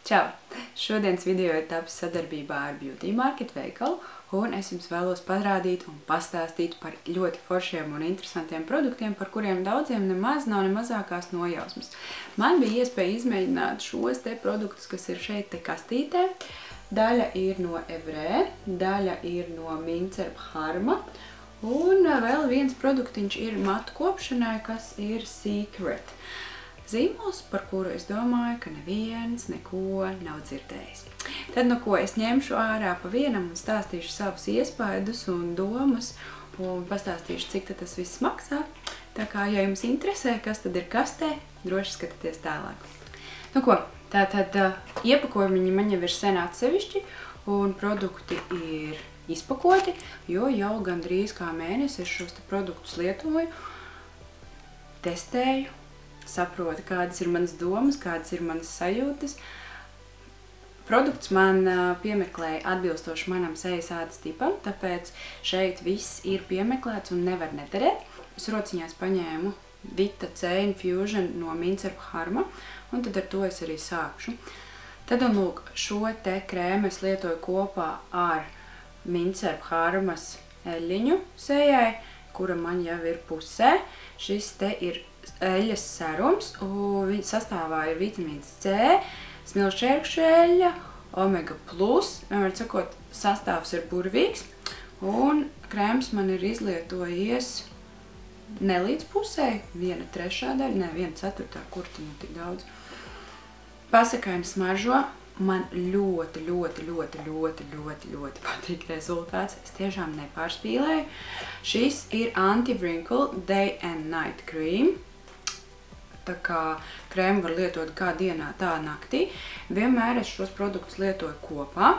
Čau! Šodienas video ir tapis sadarbībā ar Beauty Market veikalu, un es jums vēlos parādīt un pastāstīt par ļoti foršiem un interesantiem produktiem, par kuriem daudziem nemaz nav ne mazākās nojausmas. Man bija iespēja izmēģināt šos te produktus, kas ir šeit te kastītē. Daļa ir no Evrē, daļa ir no Mincerb Harma, un vēl viens produktiņš ir matu kopšanai, kas ir Secret. Zīmols, par kuru es domāju, ka neviens neko nav dzirdējis. Tad, no ko es ņemšu ārā pa vienam un stāstīšu savus iespaidus un domas un pastāstīšu, cik tas viss maksā. Tā kā, ja jums interesē, kas tad ir kastē, droši skatieties tālāk. Nu ko, tātad iepakojumi man jau ir sen atsevišķi un produkti ir izpakoti, jo jau gandrīz kā mēnesi es šos produktus lietoju, testēju, saprotu, kādas ir manas domas, kādas ir manas sajūtas. Produkts man piemeklēja atbilstoši manam sejas ādas tipam, tāpēc šeit viss ir piemeklēts un nevar nederēt. Es rociņās paņēmu Vita C Infusion no Mincerb Harma, un tad ar to es arī sākšu. Tad, un lūk, šo te krēmu es lietoju kopā ar Mincerb Harmas eļļiņu sejai, kura man jau ir pusē. Šis te ir eļļas serums, un sastāvā ir vitamīns C, smilšķērkšķu eļļa, omega plus, vienmēr sakot, sastāvs ir burvīgs, un krēms man ir izlietojies ne līdz pusē, 1/3 daļa, ne 1/4, kur tad tik daudz. Pasakaini smaržo, man ļoti patīk rezultāts, es tiešām nepārspīlēju. Šis ir Anti-Wrinkle Day and Night Cream. Tā kā krēmu var lietot kā dienā, tā naktī. Vienmēr es šos produktus lietoju kopā.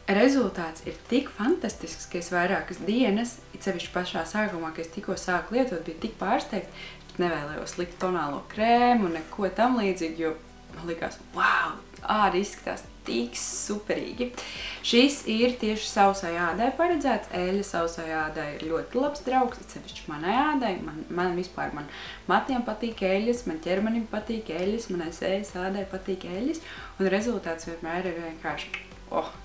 Rezultāts ir tik fantastisks, ka es vairākas dienas, it sevišķi pašā sākumā, kad es tikko sāku lietot, bija tik pārsteigta, bet nevēlējos likt tonālo krēmu, neko tam līdzīgi, jo likās, wow, āda izskatās tik superīgi. Šis ir tieši sausai ādai paredzēts. Eļļa sausai ādai ir ļoti labs draugs, sevišķi manai ādai. Man vispār matiem patīk eļļas, man ķermenim patīk eļļas, manai sejas ādai patīk eļļas, un rezultāts vienmēr ir vienkārši,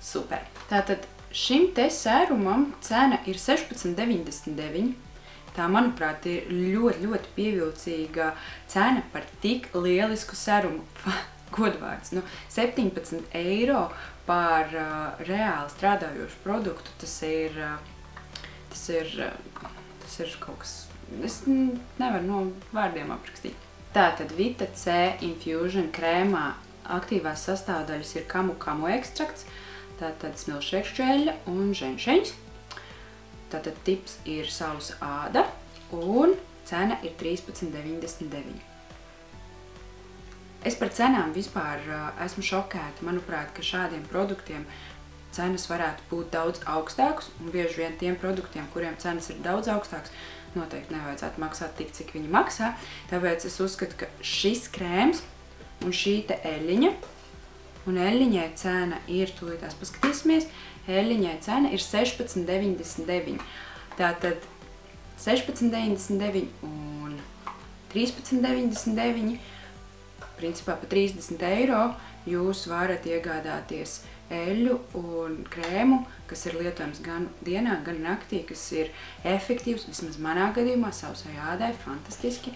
super. Tātad šim te sērumam cena ir 16,99. Tā, manuprāt, ir ļoti pievilcīga cena par tik lielisku serumu. Godvārds, 17 eiro par reāli strādājošu produktu, tas ir kaut kas, es nevaru no vārdiem aprakstīt. Tātad Vita C Infusion krēmā aktīvās sastāvdaļas ir kamu ekstrakts, tātad smilšķērkšķu eļļa un ženšeņs. Tātad tips ir sausa āda un cena ir 13,99. Es par cenām vispār esmu šokēta. Manuprāt, ka šādiem produktiem cenas varētu būt daudz augstākas, un bieži vien tiem produktiem, kuriem cenas ir daudz augstākas, noteikti nevajadzētu maksāt tik, cik viņi maksā. Tāpēc es uzskatu, ka šis krēms un šī te eļļiņa, un eļļiņai cena ir, tūlītās paskatīsimies, eļļiņai cena ir 16,99. Tātad 16,99 un 13,99. Principā pa 30 eiro jūs varat iegādāties eļļu un krēmu, kas ir lietojams gan dienā, gan naktī, kas ir efektīvs, vismaz manā gadījumā, sausai ādai, fantastiski.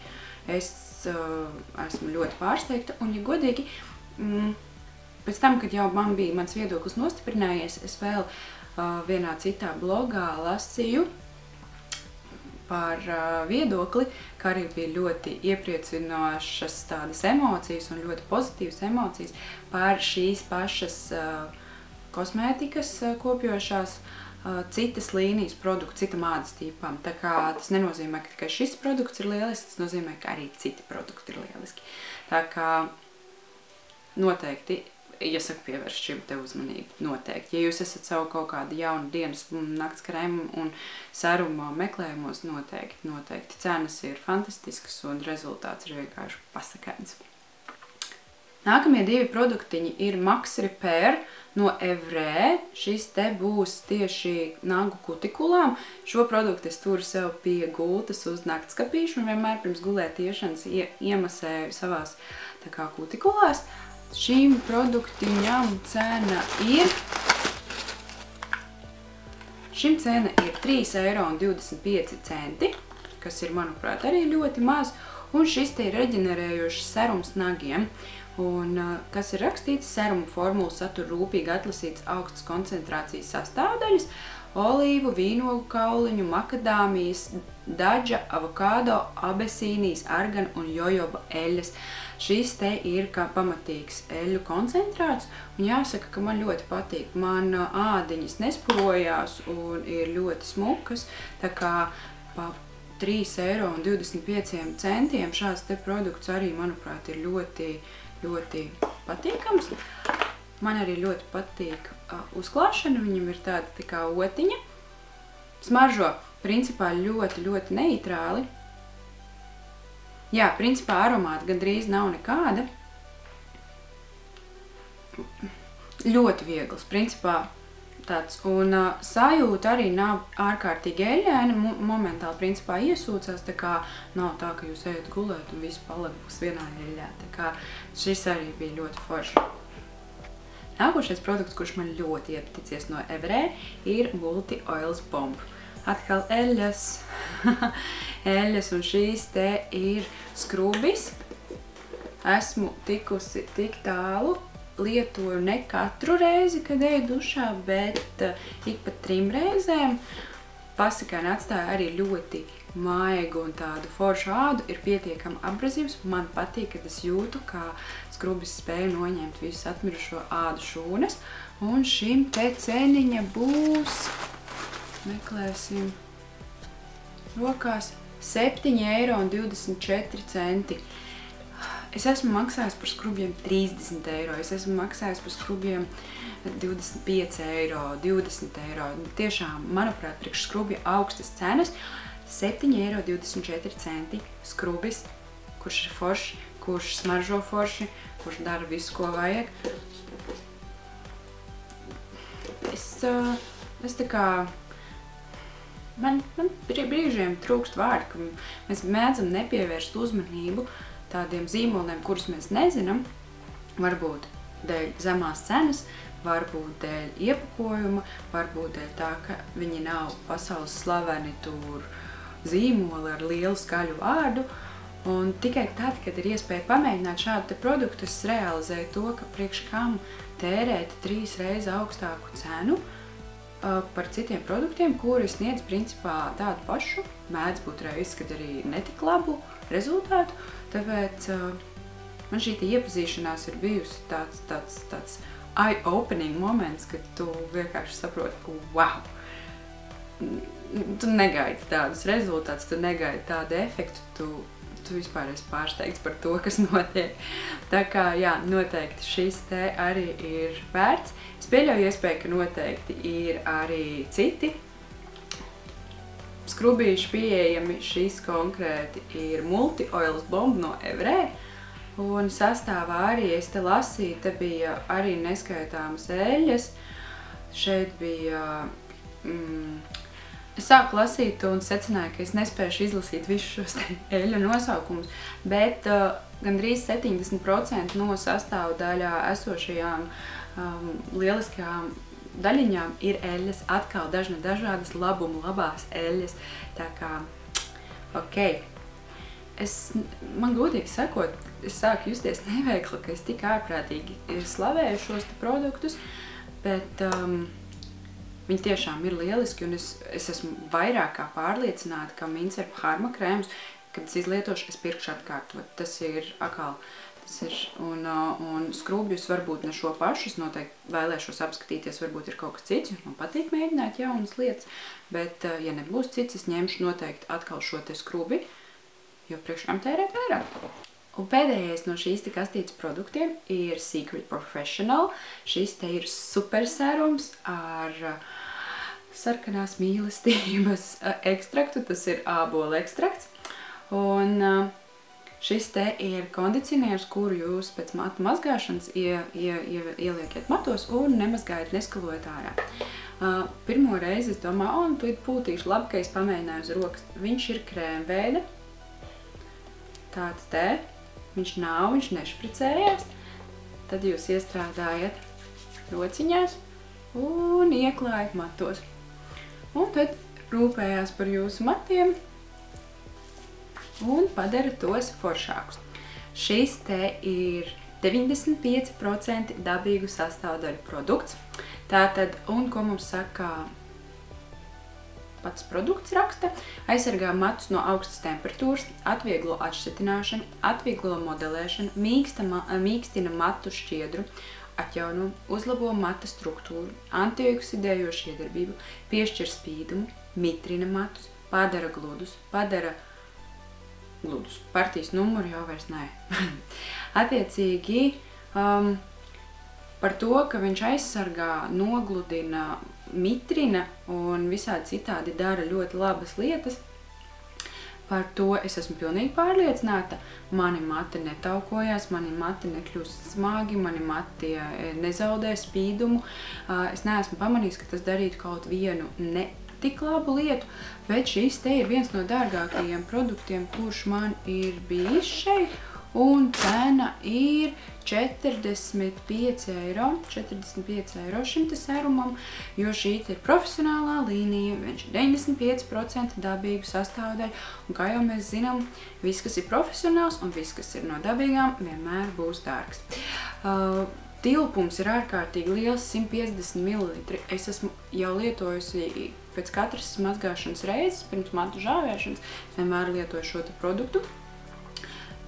Es esmu ļoti pārsteigta, un, ja godīgi, pēc tam, kad jau man bija mans viedoklis nostiprinājies, es vēl vienā citā blogā lasīju par viedokli, kā arī bija ļoti iepriecinošas tādas emocijas un ļoti pozitīvas emocijas par šīs pašas kosmētikas kopjošās citas līnijas produktu, citam ādas tipam. Tā kā tas nenozīmē, ka tikai šis produkts ir lielisks, tas nozīmē, ka arī citi produkti ir lieliski. Tā kā noteikti, ja saku, pievērst šim te uzmanību, noteikti. Ja jūs esat savu kaut kādu jaunu dienas un nakts krēmu un serumu meklējumos, noteikti. Cenas ir fantastiskas un rezultāts ir vienkārši pasakains. Nākamie divi produktiņi ir Max Repair no Evrē. Šis te būs tieši nagu kutikulām. Šo produktu es turu sev pie gultas uz naktskapīšu un vienmēr pirms gulēt iešanas iemasēju savās tā kā kutikulās. Šīm produktiņām cena ir 3,25 €, kas ir, manuprāt, arī ļoti maz. Un šis te ir reģenerējošs serums nagiem. Un, kas ir rakstīts, serumu formula satur rūpīgi atlasītas augstas koncentrācijas sastāvdaļas, olīvu, vīnogu kauliņu, makadāmijas, daģa, avokādo, abesīnijas, argana un jojoba eļas. Šis te ir kā pamatīgs eļu koncentrāts, un jāsaka, ka man ļoti patīk. Man ādiņas nespurojās un ir ļoti smukas, tā kā pa 3,25 € šāds te produkts arī, manuprāt, ir ļoti patīkams. Man arī ļoti patīk uzklāšana, viņam ir tāda tā kā otiņa. Smaržo, principā, ļoti neitrāli. Jā, principā aromāta gandrīz nav nekāda. Ļoti viegls, principā tāds. Un sajūta arī nav ārkārtīgi eļļaina, momentāli, principā, iesūcās, tā kā nav tā, ka jūs ejat gulēt un visu paliks vienā eļļā. Tā kā šis arī bija ļoti foršs. Nākošais produkts, kurš man ļoti iepaticies no Evrē, ir Multi Oils Bomb. Atkal eļļas. Eļļas, un šīs te ir skrubis. Esmu tikusi tik tālu, lietoju ne katru reizi, kad eju dušā, bet ik pa 3 reizēm. Pasakāni atstāja arī ļoti maigu un tādu foršu ādu, ir pietiekami abrazīvs. Man patīk, kad es jūtu, kā skrubis spēja noņemt visus atmirušo ādu šūnas. Un šim te ceniņa būs, meklēsim, rokās 7,24 €. Es esmu maksājis par skrubiem 30 €, es esmu maksājis par skrubiem 25 €, 20 €. Tiešām, manuprāt, priekš skrubja augstas cenas. 7,24 € skrubis, kurš ir forši, kurš smaržo forši, kurš dara visu, ko vajag. Es tā kā... Man brīžiem trūkst vārdi, ka mēs mēdzam nepievērst uzmanību tādiem zīmoliem, kurus mēs nezinām, varbūt dēļ zemās cenas, varbūt dēļ iepakojuma, varbūt dēļ tā, ka viņi nav pasaules slaveni tur zīmoli ar lielu skaļu vārdu. Un tikai tad, kad ir iespēja pamēģināt šādu te produktu, es realizēju to, ka priekš kam tērēt 3 reizes augstāku cenu par citiem produktiem, kuri sniedz principā tādu pašu, mēdz būt reizes, kad arī netik labu rezultātu. Tāpēc man šī iepazīšanās ir bijusi tāds eye-opening moments, kad tu vienkārši saproti, ka wow! Tu negaidi tādus rezultātus, tu negaidi tādu efektu, tu vispār esi pārsteigts par to, kas notiek. Tā kā, jā, noteikti šis te arī ir vērts. Es pieļauju iespēju, ka noteikti ir arī citi skrubīši pieejami. Šis konkrēti ir Multi Oils Bomb no Evrē. Un sastāvā arī, es te lasīju, te bija arī neskaitāmas eļļas. Šeit bija... Es sāku lasīt un secināju, ka es nespēšu izlasīt visus šos eļļu nosaukumus, bet gandrīz 70% no sastāvdaļā esošajām lieliskajām daļiņām ir eļļas, atkal dažādas labumu labās eļļas. Tā kā, ok. Man godīgi sakot, es sāku justies neveikli, ka es tik ārprātīgi slavēju šos produktus, bet viņi tiešām ir lieliski, un es esmu vairāk kā pārliecināta, ka Mincerp Harma krēms, kad es izlietošu, es pirkšu atkārtot. Tas ir atkal, un skrubjus varbūt ne šo pašu, es noteikti vēlēšos apskatīties, varbūt ir kaut kas cits, jo man patīk mēģināt jaunas lietas, bet, ja nebūs cits, es ņemšu noteikti atkal šo te skrubi, jo priekšām tērēt vairāk. Un pēdējais no šīs te kastītes produktiem ir Secret Professional. Šis te ir super serums ar sarkanās mīlestības ekstraktu, tas ir ābola ekstrakts. Un šis te ir kondicionieris, kuru jūs pēc matu mazgāšanas ieliekiet matos un nemazgājat, neskalojat ārā. Pirmo reizi es domāju, tu ir pūtīši labi, ka es pamēģināju uz rokas. Viņš ir krēmveida, tāds te. viņš nešpricējās. Tad jūs iestrādājat rociņās un ieklājat matos. Un tad rūpējās par jūsu matiem un padara tos foršākus. Šis te ir 95% dabīgu sastāvdaļu produkts. Tātad, un ko mums saka pats produkts raksta, aizsargā matus no augstas temperatūras, atvieglo atšķetināšanu, atvieglo modelēšanu, mīkstina matu šķiedru, atjauno, uzlabo mata struktūru, antioksidejošu iedarbību, piešķir spīdumu, mitrina matus, padara gludus, partijas numuru jau vairs nē. Attiecīgi, par to, ka viņš aizsargā, nogludina, mitrina un visādi citādi dara ļoti labas lietas, par to es esmu pilnīgi pārliecināta. Mani mati netaukojās, mani mati nekļūst smagi, mani mati nezaudē spīdumu. Es neesmu pamanījis, ka tas darītu kaut vienu ne tik labu lietu, bet šis te ir viens no dārgākajiem produktiem, kurš man ir bijis šeit, un cena ir 45 eiro šim te serumam, jo šī ir profesionālā līnija, viņš ir 95% dabīgu sastāvdaļu, un kā jau mēs zinām, viss, kas ir profesionāls un viss, kas ir no dabīgām, vienmēr būs dārgs. Tilpums ir ārkārtīgi liels, 150 ml. Es esmu jau lietojusi pēc katras mazgāšanas reizes, pirms matu žāvēšanas, es vienmēr lietoju šo te produktu.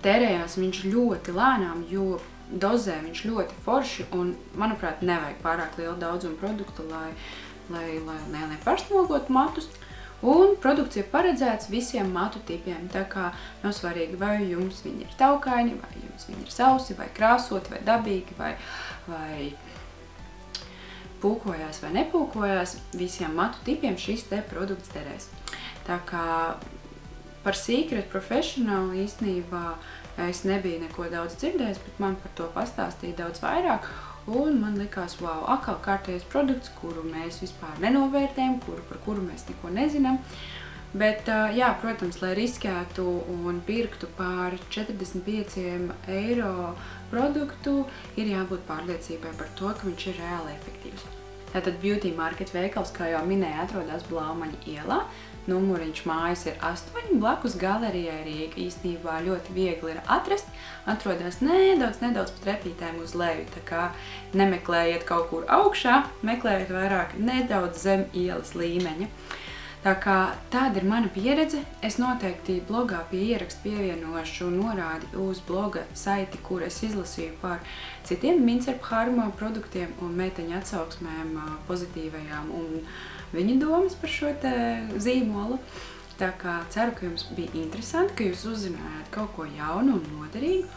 Tērējās viņš ļoti lēnām, jo dozē viņš ļoti forši un, manuprāt, nevajag pārāk lielu daudzumu produktu, lai neparsmogotu matus. Un produkts ir paredzēts visiem matu tipiem, tā kā nav svarīgi, vai jums viņi ir taukaini, vai jums viņi ir sausi, vai krāsoti, vai dabīgi, vai pūkojās vai nepūkojās. Visiem matu tipiem šis te produkts derēs. Tā kā par Secret Professional īstenībā es nebiju neko daudz dzirdējis, bet man par to pastāstīja daudz vairāk. Un man likās, wow, atkal kārtējais produkts, kuru mēs vispār nenovērtējam, par kuru mēs neko nezinām. Bet, jā, protams, lai riskētu un pirktu pār 45 eiro produktu, ir jābūt pārliecībai par to, ka viņš ir reāli efektīvs. Tātad Beauty Market veikals, kā jau minēja, atrodas Blaumaņa ielā. Numuriņš mājas ir 8, blakus galerijai Rīga. Īstenībā ļoti viegli ir atrast. Atrodas nedaudz pat repītēm uz leju, tā kā nemeklējiet kaut kur augšā, meklējiet vairāk nedaudz zem ielas līmeņa. Tā kā tāda ir mana pieredze. Es noteikti blogā pie ieraksta pievienošu norādi uz bloga saiti, kur es izlasīju par citiem Mincerp Harmo produktiem un meiteņu atsauksmēm pozitīvajām un viņu domas par šo te zīmolu. Tā kā ceru, ka jums bija interesanti, ka jūs uzzinājāt kaut ko jaunu un noderīgu,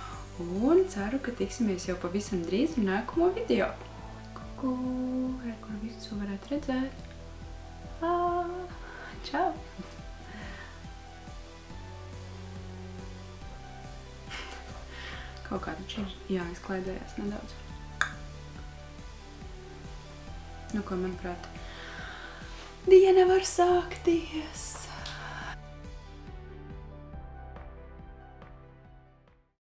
un ceru, ka tiksimies jau pavisam drīz ar nākamo video. Kur visu varētu redzēt. Čau! Kaut kā taču ir jāizklaidējās nedaudz. Nu, ko, manuprāt, diena var sākties!